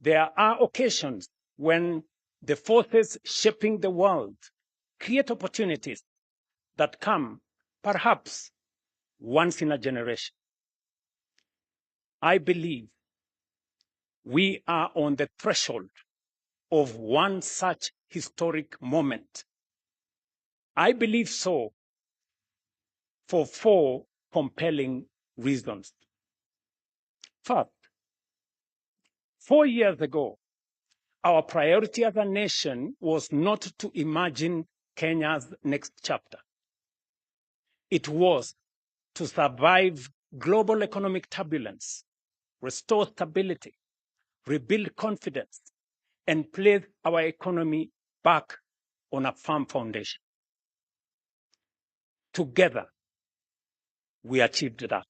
There are occasions when the forces shaping the world create opportunities that come perhaps once in a generation. I believe we are on the threshold of one such historic moment. I believe so for 4 compelling reasons. First, 4 years ago, our priority as a nation was not to imagine Kenya's next chapter. It was to survive global economic turbulence, restore stability, rebuild confidence, and place our economy back on a firm foundation. Together, we achieved that.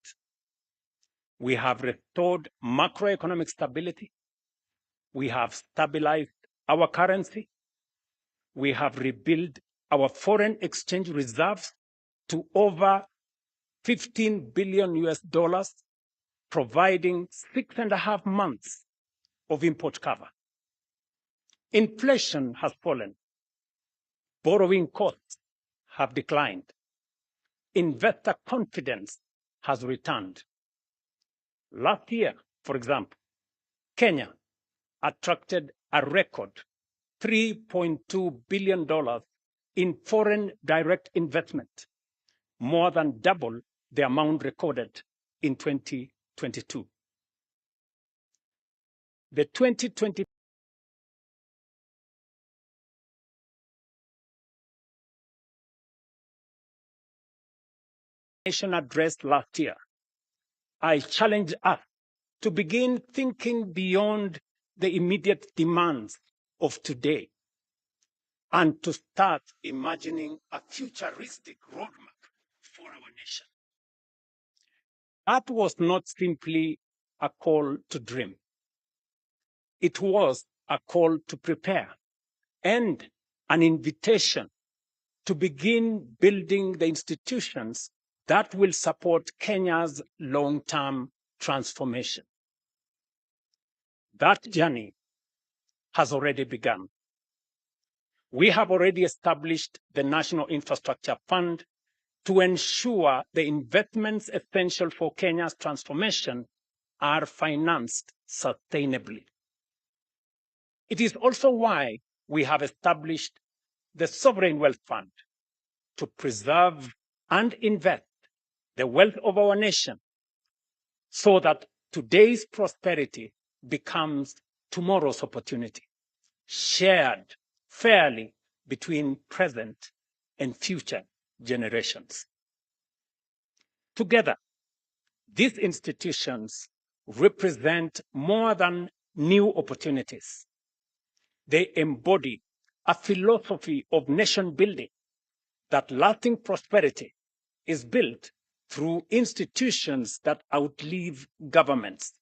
We have restored macroeconomic stability. We have stabilized our currency. We have rebuilt our foreign exchange reserves to over 15 billion US dollars, providing 6.5 months of import cover. Inflation has fallen. Borrowing costs have declined. Investor confidence has returned. Last year, for example, Kenya attracted a record $3.2 billion in foreign direct investment, more than double the amount recorded in 2022. The 2020 nation address last year, I challenge us to begin thinking beyond the immediate demands of today and to start imagining a futuristic roadmap for our nation. That was not simply a call to dream. It was a call to prepare and an invitation to begin building the institutions that will support Kenya's long-term transformation. That journey has already begun. We have already established the National Infrastructure Fund to ensure the investments essential for Kenya's transformation are financed sustainably. It is also why we have established the Sovereign Wealth Fund to preserve and invest the wealth of our nation so that today's prosperity becomes tomorrow's opportunity, shared fairly between present and future generations. Together, these institutions represent more than new opportunities. They embody a philosophy of nation building that lasting prosperity is built through institutions that outlive governments,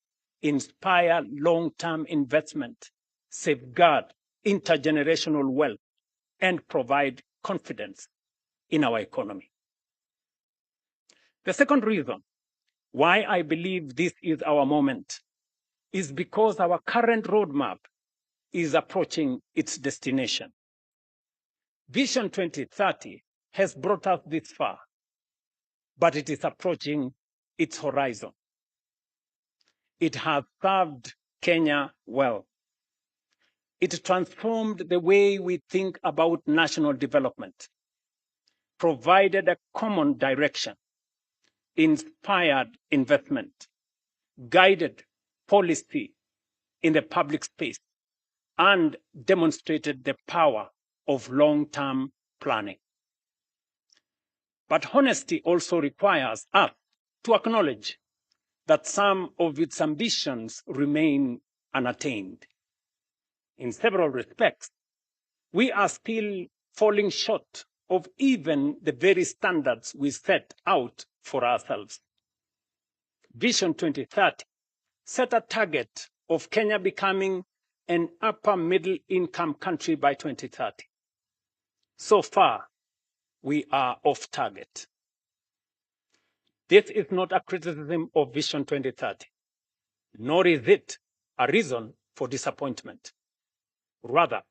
inspire long-term investment, safeguard intergenerational wealth, and provide confidence in our economy. The second reason why I believe this is our moment is because our current roadmap is approaching its destination. Vision 2030 has brought us this far, but it is approaching its horizon. It has served Kenya well. It transformed the way we think about national development, provided a common direction, inspired investment, guided policy in the public space, and demonstrated the power of long-term planning. But honesty also requires us to acknowledge that some of its ambitions remain unattained. In several respects, we are still falling short of even the very standards we set out for ourselves. Vision 2030 set a target of Kenya becoming an upper middle income country by 2030. So far, we are off target. This is not a criticism of Vision 2030, nor is it a reason for disappointment. Rather,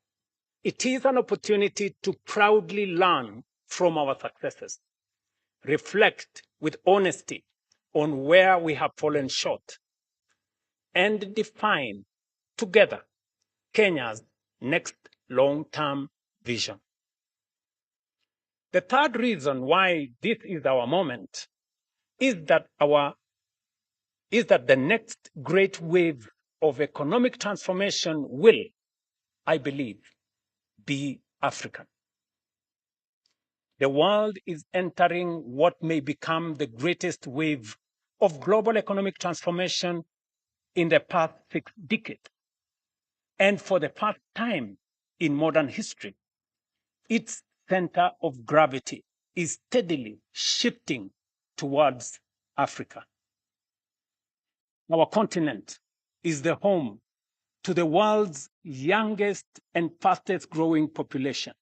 it is an opportunity to proudly learn from our successes, reflect with honesty on where we have fallen short, and define together Kenya's next long-term vision. The third reason why this is our moment is that the next great wave of economic transformation will, I believe, be African. The world is entering what may become the greatest wave of global economic transformation in the past 6 decades. And for the first time in modern history, its center of gravity is steadily shifting towards Africa. Our continent is the home to the world's youngest and fastest growing population,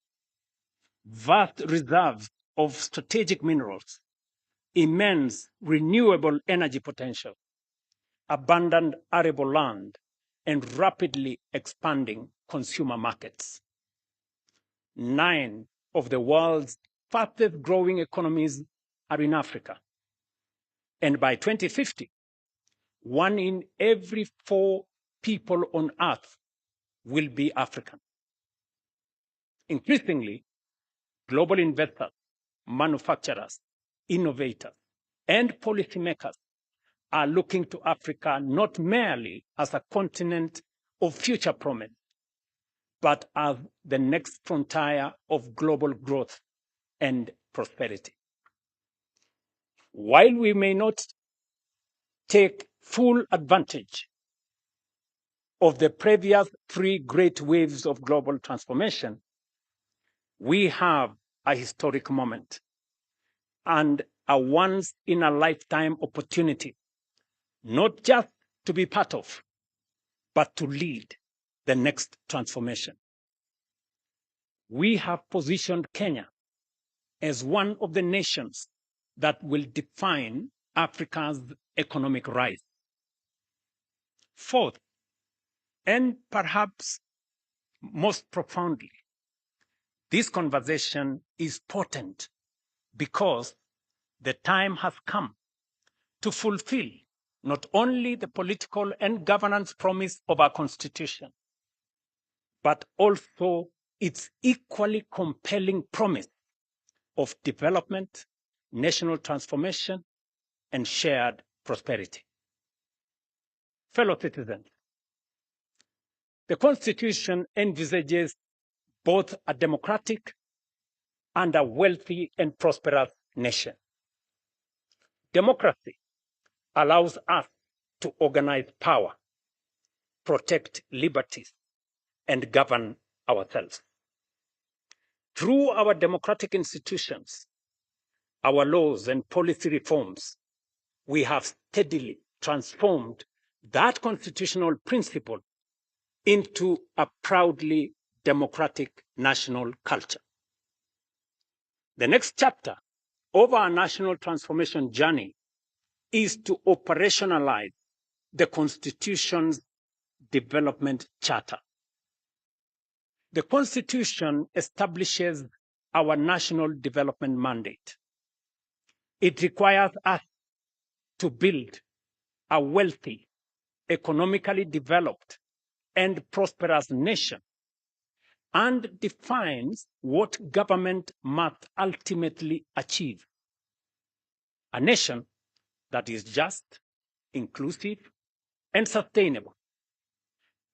vast reserves of strategic minerals, immense renewable energy potential, abundant arable land, and rapidly expanding consumer markets. 9 of the world's fastest growing economies are in Africa. And by 2050, 1 in every 4 people on Earth will be African. Increasingly, global investors, manufacturers, innovators, and policymakers are looking to Africa not merely as a continent of future promise, but as the next frontier of global growth and prosperity. While we may not take full advantage of the previous 3 great waves of global transformation, we have a historic moment and a once-in-a-lifetime opportunity, not just to be part of, but to lead the next transformation. We have positioned Kenya as one of the nations that will define Africa's economic rise. Fourth, and perhaps most profoundly, this conversation is potent because the time has come to fulfill not only the political and governance promise of our Constitution, but also its equally compelling promise of development, national transformation, and shared prosperity. Fellow citizens, the Constitution envisages both a democratic and a wealthy and prosperous nation. Democracy allows us to organize power, protect liberties, and govern ourselves. Through our democratic institutions, our laws and policy reforms, we have steadily transformed that constitutional principle into a proudly democratic national culture. The next chapter of our national transformation journey is to operationalize the Constitution's development charter. The Constitution establishes our national development mandate. It requires us to build a wealthy, economically developed, and prosperous nation, and defines what government must ultimately achieve. A nation that is just, inclusive, and sustainable.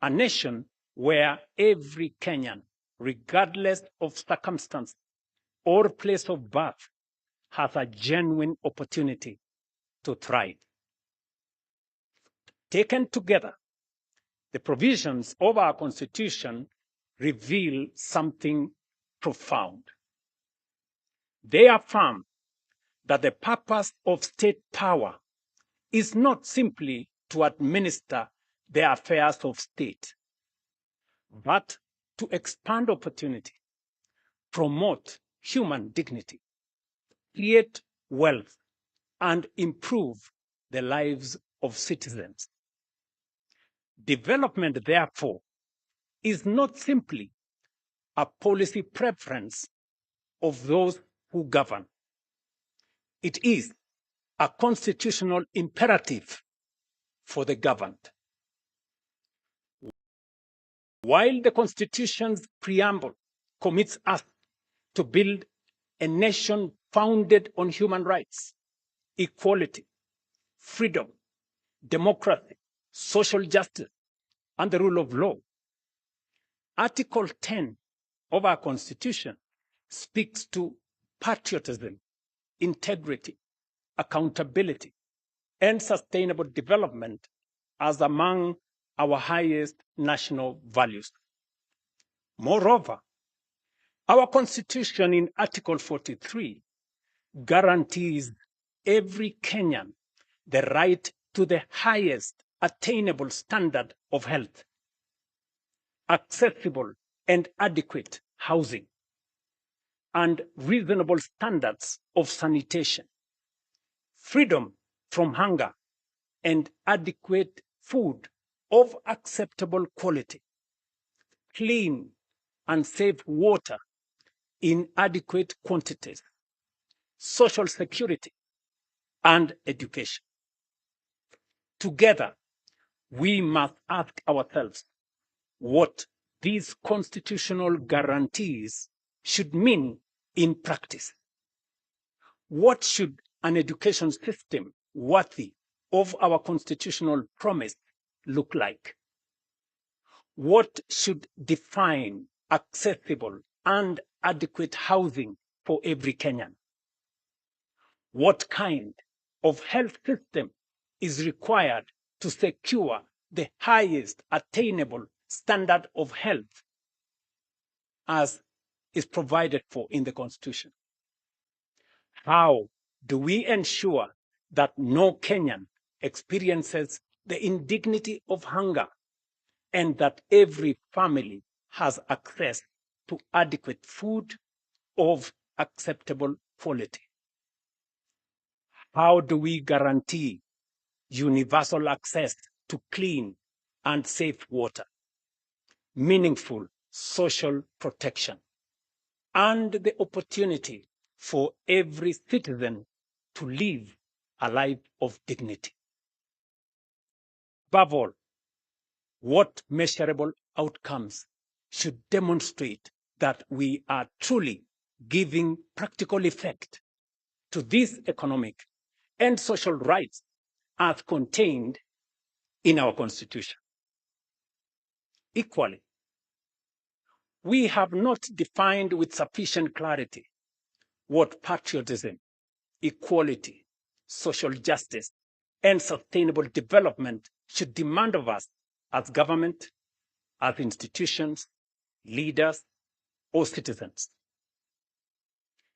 A nation where every Kenyan, regardless of circumstance or place of birth, has a genuine opportunity to thrive. Taken together, the provisions of our Constitution reveal something profound. They affirm that the purpose of state power is not simply to administer the affairs of state, but to expand opportunity, promote human dignity, create wealth, and improve the lives of citizens. Development, therefore, is not simply a policy preference of those who govern. It is a constitutional imperative for the governed. While the Constitution's preamble commits us to build a nation founded on human rights, equality, freedom, democracy, social justice, and the rule of law, Article 10 of our Constitution speaks to patriotism, integrity, accountability, and sustainable development as among our highest national values. Moreover, our Constitution in Article 43 guarantees every Kenyan the right to the highest attainable standard of health, accessible and adequate housing, and reasonable standards of sanitation, freedom from hunger, and adequate food of acceptable quality, clean and safe water in adequate quantities, social security, and education. Together, we must ask ourselves what these constitutional guarantees should mean in practice. What should an education system worthy of our constitutional promise look like? What should define accessible and adequate housing for every Kenyan? What kind of health system is required to secure the highest attainable standard of health as is provided for in the Constitution? How do we ensure that no Kenyan experiences the indignity of hunger and that every family has access to adequate food of acceptable quality? How do we guarantee universal access to clean and safe water, meaningful social protection, and the opportunity for every citizen to live a life of dignity? Above all, what measurable outcomes should demonstrate that we are truly giving practical effect to these economic and social rights as contained in our Constitution? Equally, we have not defined with sufficient clarity what patriotism, equality, social justice, and sustainable development should demand of us as government, as institutions, leaders, or citizens.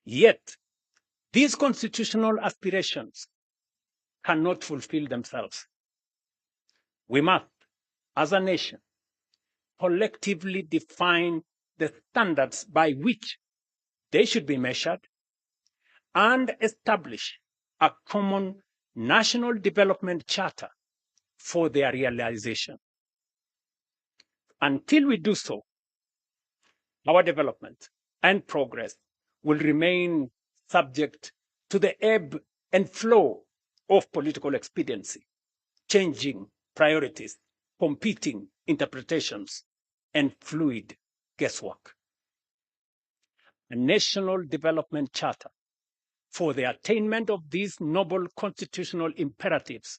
Yet, these constitutional aspirations cannot fulfill themselves. We must, as a nation, collectively define the standards by which they should be measured and establish a common national development charter for their realization. Until we do so, our development and progress will remain subject to the ebb and flow of political expediency, changing priorities, competing interpretations, and fluid guesswork. A national development charter for the attainment of these noble constitutional imperatives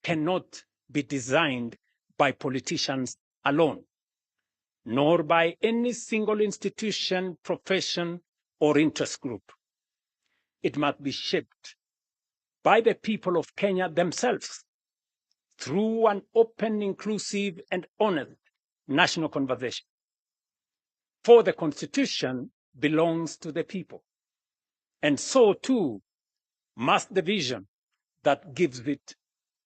cannot be designed by politicians alone, nor by any single institution, profession, or interest group. It must be shaped by the people of Kenya themselves through an open, inclusive, and honest national conversation. For the Constitution belongs to the people, and so too must the vision that gives it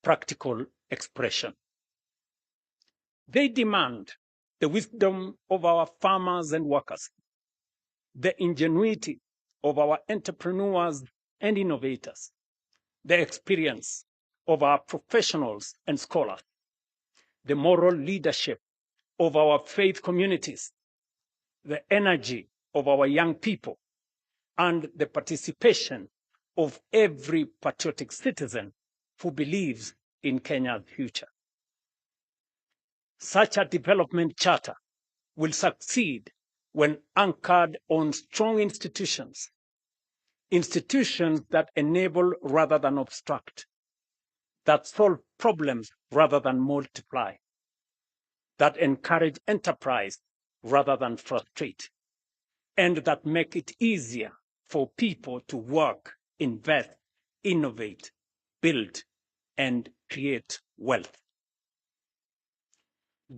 practical expression. They demand the wisdom of our farmers and workers, the ingenuity of our entrepreneurs and innovators, the experience of our professionals and scholars, the moral leadership of our faith communities, the energy of our young people, and the participation of every patriotic citizen who believes in Kenya's future. Such a development charter will succeed when anchored on strong institutions, institutions that enable rather than obstruct, that solve problems rather than multiply, that encourage enterprise rather than frustrate, and that make it easier for people to work, invest, innovate, build, and create wealth.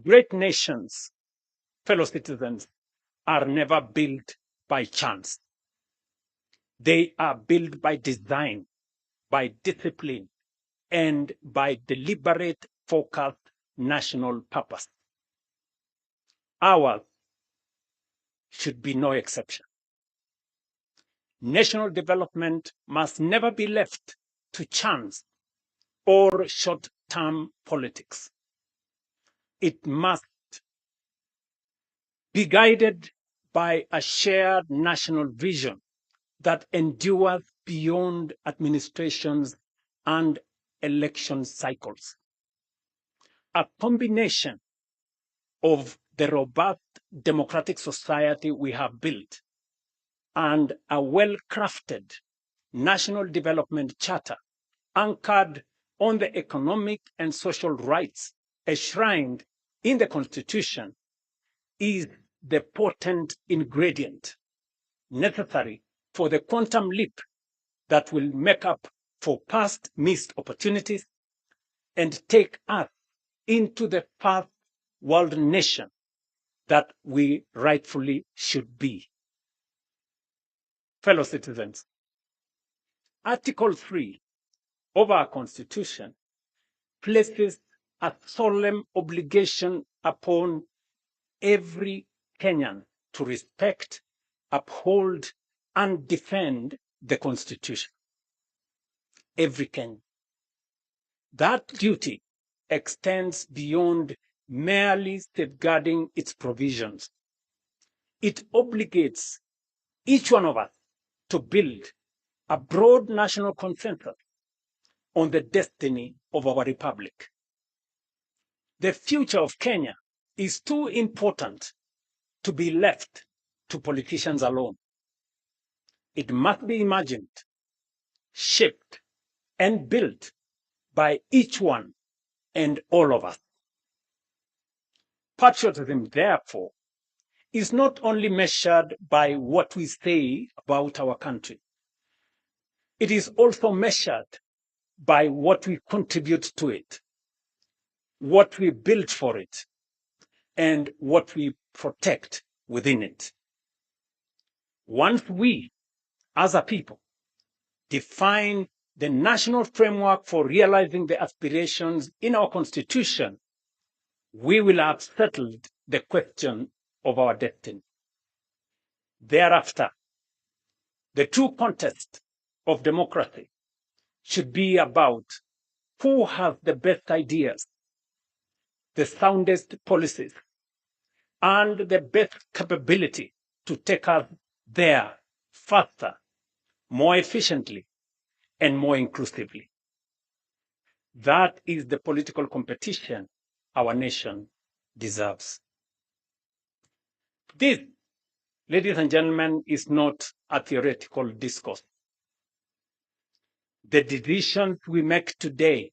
Great nations, fellow citizens, are never built by chance. They are built by design, by discipline, and by deliberate, focused national purpose. Ours should be no exception. National development must never be left to chance or short-term politics. It must be guided by a shared national vision that endures beyond administrations and election cycles. A combination of the robust democratic society we have built and a well-crafted national development charter anchored on the economic and social rights enshrined in the Constitution is the potent ingredient necessary for the quantum leap that will make up for past missed opportunities and take us into the first world nation that we rightfully should be. Fellow citizens, Article 3 of our Constitution places a solemn obligation upon every Kenyan to respect, uphold, and defend the Constitution. Every Kenyan. That duty extends beyond merely safeguarding its provisions. It obligates each one of us to build a broad national consensus on the destiny of our republic. The future of Kenya is too important to be left to politicians alone. It must be imagined, shaped, and built by each one and all of us. Patriotism, therefore, is not only measured by what we say about our country. It is also measured by what we contribute to it, what we build for it, and what we protect within it. Once we, as a people, define the national framework for realizing the aspirations in our Constitution, we will have settled the question of our destiny. Thereafter, the true contest of democracy should be about who has the best ideas, the soundest policies, and the best capability to take us there faster, more efficiently, and more inclusively. That is the political competition our nation deserves. This, ladies and gentlemen, is not a theoretical discourse. The decisions we make today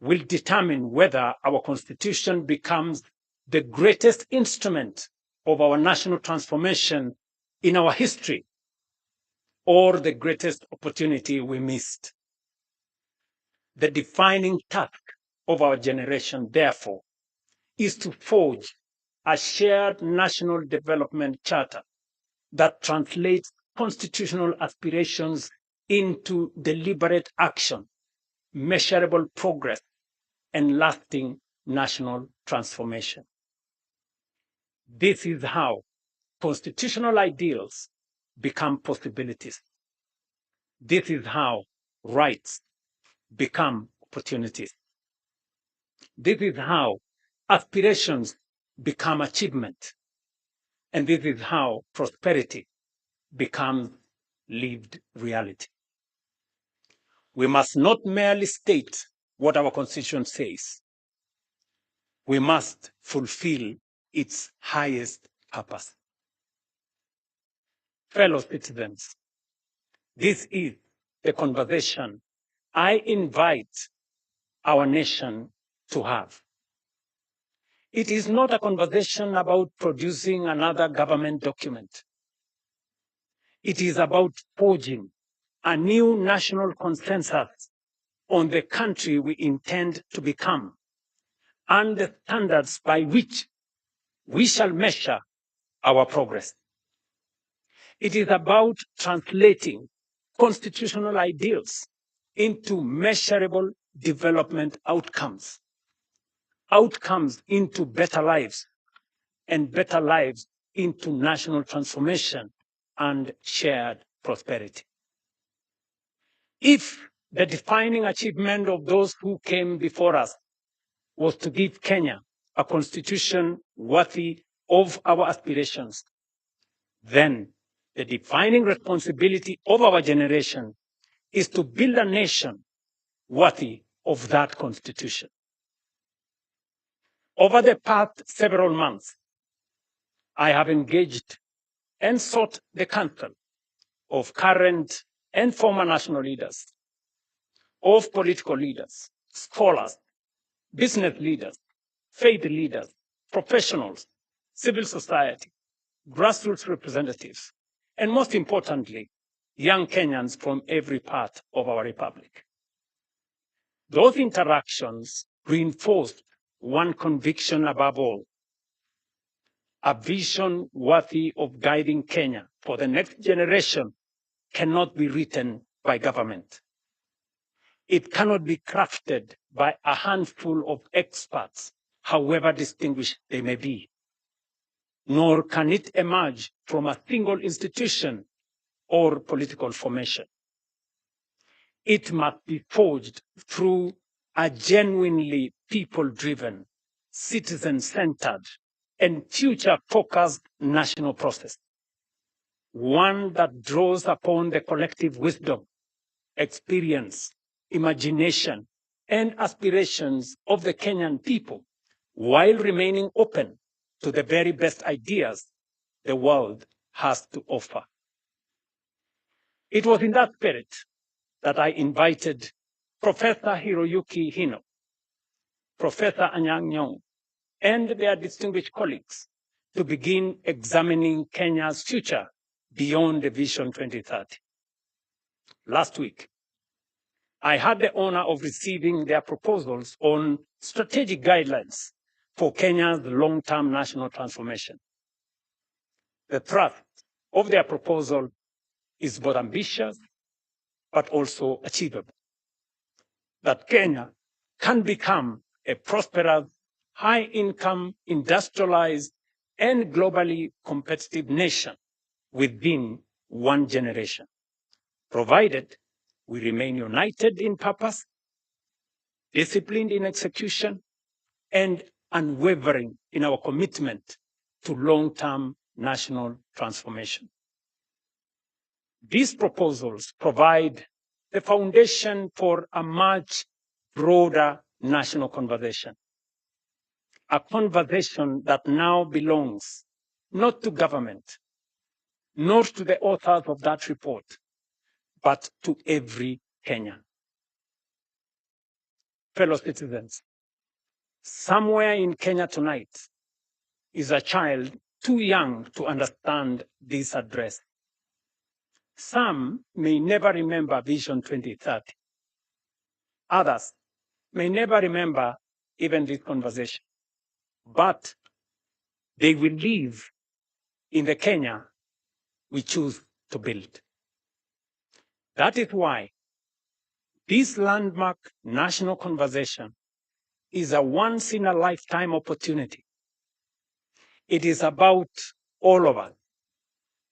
will determine whether our Constitution becomes the greatest instrument of our national transformation in our history or the greatest opportunity we missed. The defining task of our generation, therefore, is to forge a shared national development charter that translates constitutional aspirations into deliberate action, measurable progress, and lasting national transformation. This is how constitutional ideals become possibilities. This is how rights become opportunities. This is how aspirations become achievement. And this is how prosperity becomes lived reality. We must not merely state what our Constitution says. We must fulfill its highest purpose. Fellow citizens, this is the conversation I invite our nation to have. It is not a conversation about producing another government document. It is about forging a new national consensus on the country we intend to become and the standards by which we shall measure our progress. It is about translating constitutional ideals into measurable development outcomes, outcomes into better lives, and better lives into national transformation and shared prosperity. If the defining achievement of those who came before us was to give Kenya a constitution worthy of our aspirations, then the defining responsibility of our generation is to build a nation worthy of that constitution. Over the past several months, I have engaged and sought the counsel of current and former national leaders, of political leaders, scholars, business leaders, faith leaders, professionals, civil society, grassroots representatives, and most importantly, young Kenyans from every part of our republic. Those interactions reinforced one conviction above all: a vision worthy of guiding Kenya for the next generation cannot be written by government. It cannot be crafted by a handful of experts, however distinguished they may be. Nor can it emerge from a single institution or political formation. It must be forged through a genuinely people-driven, citizen-centered, and future-focused national process. One that draws upon the collective wisdom, experience, imagination, and aspirations of the Kenyan people, while remaining open to the very best ideas the world has to offer. It was in that spirit that I invited Professor Hiroyuki Hino, Professor Anyang' Nyong'o, and their distinguished colleagues to begin examining Kenya's future beyond the Vision 2030. Last week, I had the honor of receiving their proposals on strategic guidelines for Kenya's long-term national transformation. The thrust of their proposal is both ambitious but also achievable. That Kenya can become a prosperous, high-income, industrialized, and globally competitive nation within one generation, provided we remain united in purpose, disciplined in execution, and unwavering in our commitment to long-term national transformation. These proposals provide the foundation for a much broader national conversation, a conversation that now belongs not to government, nor to the authors of that report, but to every Kenyan. Fellow citizens, somewhere in Kenya tonight is a child too young to understand this address. Some may never remember Vision 2030. Others may never remember even this conversation, but they will live in the Kenya we choose to build. That is why this landmark national conversation is a once-in-a-lifetime opportunity. It is about all of us,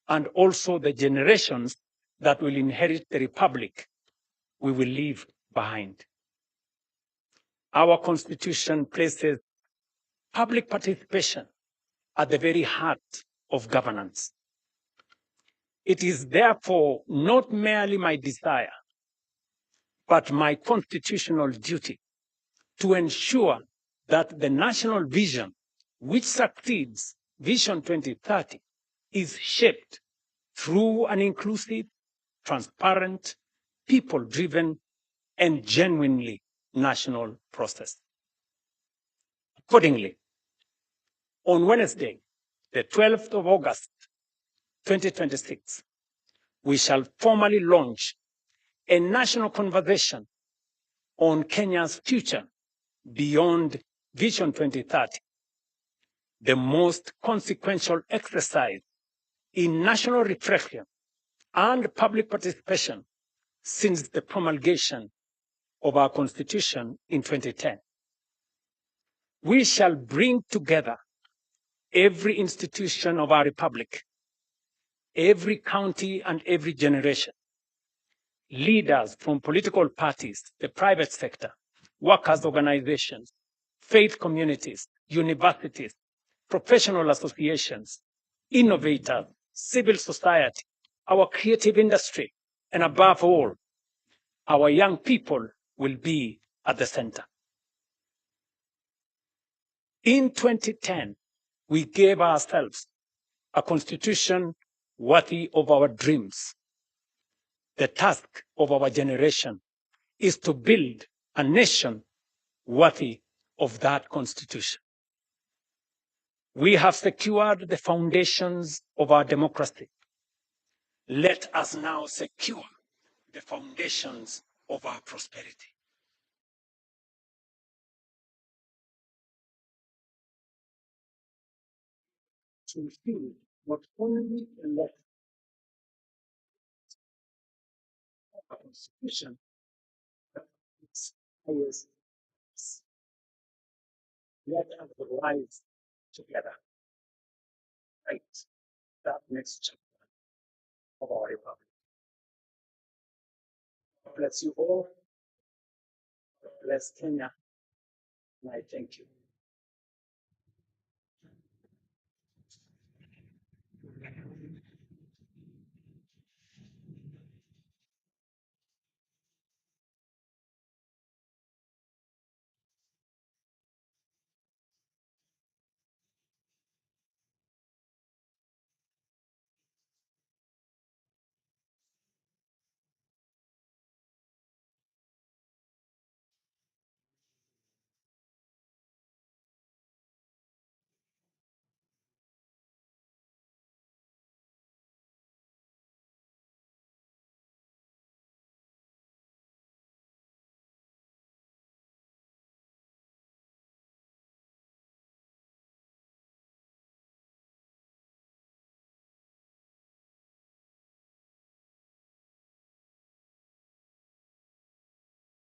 and also the generations that will inherit the republic we will leave behind. Our Constitution places public participation at the very heart of governance. It is therefore not merely my desire, but my constitutional duty to ensure that the national vision, which succeeds Vision 2030, is shaped through an inclusive, transparent, people-driven, and genuinely national process. Accordingly, on Wednesday, the 12th of August, 2026, we shall formally launch a national conversation on Kenya's future beyond Vision 2030, the most consequential exercise in national reflection and public participation since the promulgation of our Constitution in 2010. We shall bring together every institution of our republic, every county and every generation, leaders from political parties, the private sector, workers' organizations, faith communities, universities, professional associations, innovators, civil society, our creative industry, and above all, our young people will be at the center. In 2010, we gave ourselves a constitution worthy of our dreams. The task of our generation is to build a nation worthy of that constitution. We have secured the foundations of our democracy. Let us now secure the foundations of our prosperity. To fulfill not only the letter of our constitution, but its highest purpose. Let us rise together, right, that next chapter of our republic. God bless you all. God bless Kenya. And I thank you.